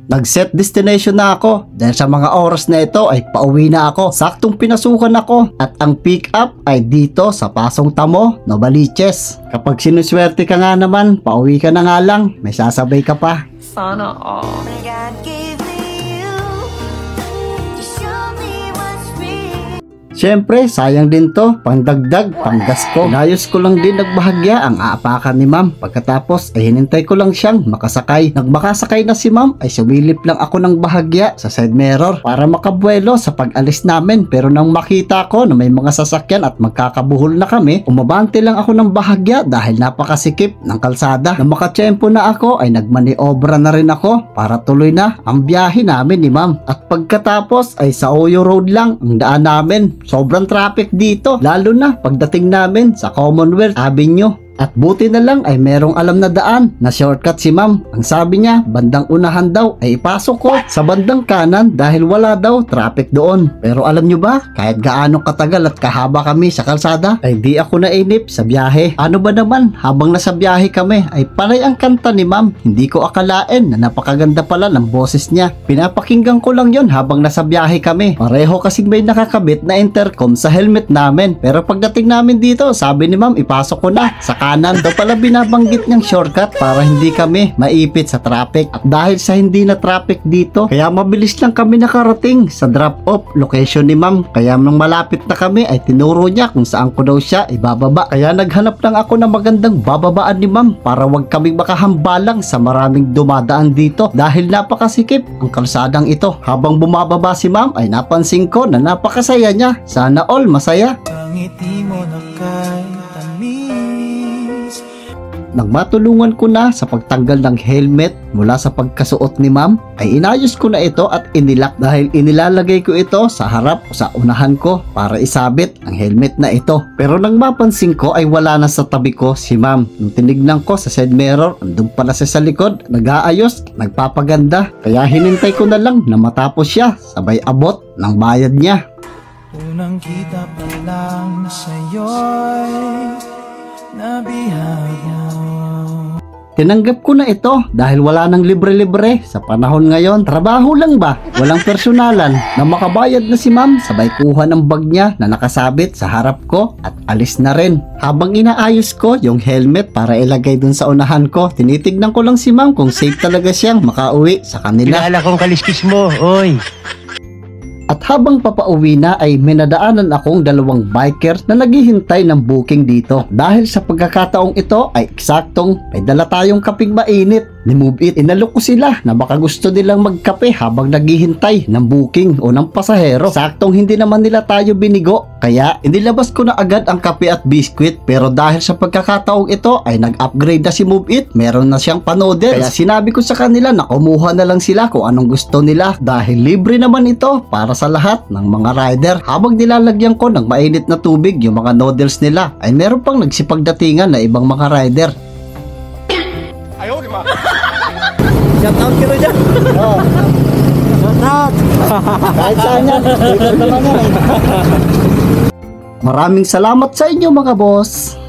Nag-set destination na ako dahil sa mga oras na ito ay pauwi na ako. Saktong pinasukan ako at ang pick up ay dito sa Pasong Tamo, Novaliches. Kapag sinuswerte ka nga naman, pauwi ka na nga lang, may sasabay ka pa. Sana all. Siyempre, sayang din to, pangdagdag, panggas ko. Inayos ko lang din nagbahagya ang aapakan ni ma'am. Pagkatapos ay hinintay ko lang siyang makasakay. Nagmakasakay na si ma'am ay sumilip lang ako ng bahagya sa side mirror para makabuelo sa pag-alis namin. Pero nang makita ko na may mga sasakyan at magkakabuhol na kami, umabante lang ako ng bahagya dahil napakasikip ng kalsada. Nang makatsyempo na ako ay nagmaniobra na rin ako para tuloy na ang biyahe namin ni ma'am. At pagkatapos ay sa Oyo Road lang ang daan namin. Sobrang traffic dito, lalo na pagdating namin sa Commonwealth Avenue. At buti na lang ay merong alam na daan na shortcut si ma'am. Ang sabi niya, bandang unahan daw ay ipasok ko sa bandang kanan dahil wala daw traffic doon. Pero alam nyo ba, kahit gaano katagal at kahaba kami sa kalsada, ay di ako nainip sa biyahe. Ano ba naman, habang nasa biyahe kami ay panay ang kanta ni ma'am. Hindi ko akalain na napakaganda pala ng boses niya. Pinapakinggan ko lang yon habang nasa biyahe kami. Pareho kasing may nakakabit na intercom sa helmet namin. Pero pagdating namin dito, sabi ni ma'am, ipasok ko na sa kanan. Daw pala binabanggit niyang shortcut para hindi kami maipit sa traffic. At dahil sa hindi na traffic dito, kaya mabilis lang kami nakarating sa drop-off location ni ma'am. Kaya nang malapit na kami ay tinuro niya kung saan ko daw siya ibababa. Kaya naghanap lang ako ng magandang bababaan ni ma'am para wag kaming makahambalang sa maraming dumadaan dito dahil napakasikip ang kalsadang ito. Habang bumababa si ma'am ay napansin ko na napakasaya niya. Sana all masaya. Ngiti mo na kay tamis. Nang matulungan ko na sa pagtanggal ng helmet mula sa pagkasuot ni ma'am, ay inayos ko na ito at inilak dahil inilalagay ko ito sa harap o sa unahan ko para isabit ang helmet na ito. Pero nang mapansin ko ay wala na sa tabi ko si ma'am. Nung tinignan ko sa side mirror, andun pala siya sa likod, nag-aayos, nagpapaganda. Kaya hinintay ko na lang na matapos siya, sabay abot ng bayad niya. Unang kita pa lang sa'yo'y nabihag. Tinanggap ko na ito dahil wala nang libre-libre sa panahon ngayon. Trabaho lang ba? Walang personalan. Na makabayad na si ma'am, sabay kuha ng bag niya na nakasabit sa harap ko at alis na rin. Habang inaayos ko yung helmet para ilagay dun sa unahan ko, tinitignan ko lang si ma'am kung safe talaga siyang makauwi sa kanila. Kilala kong kaliskis mo, oy! At habang papauwi na ay minadaanan akong dalawang biker na naghihintay ng booking dito. Dahil sa pagkakataong ito ay eksaktong may dala tayong kaping mainit. Ni Move It, inalok ko sila na baka gusto nilang magkape habang naghihintay ng booking o ng pasahero. Saktong hindi naman nila tayo binigo, kaya inilabas ko na agad ang kape at biskwit. Pero dahil sa pagkakataong ito ay nag-upgrade na si Move It, meron na siyang pa-noodles. Kaya sinabi ko sa kanila na kumuha na lang sila kung anong gusto nila dahil libre naman ito para sa lahat ng mga rider. Habang nilalagyan ko ng mainit na tubig yung mga noodles nila ay meron pang nagsipagdatingan na ibang mga rider. Ayaw, di ba? Shout out ka rin dyan. Oo. Shout out. Kahit saan yan. Maraming salamat sa inyo mga boss.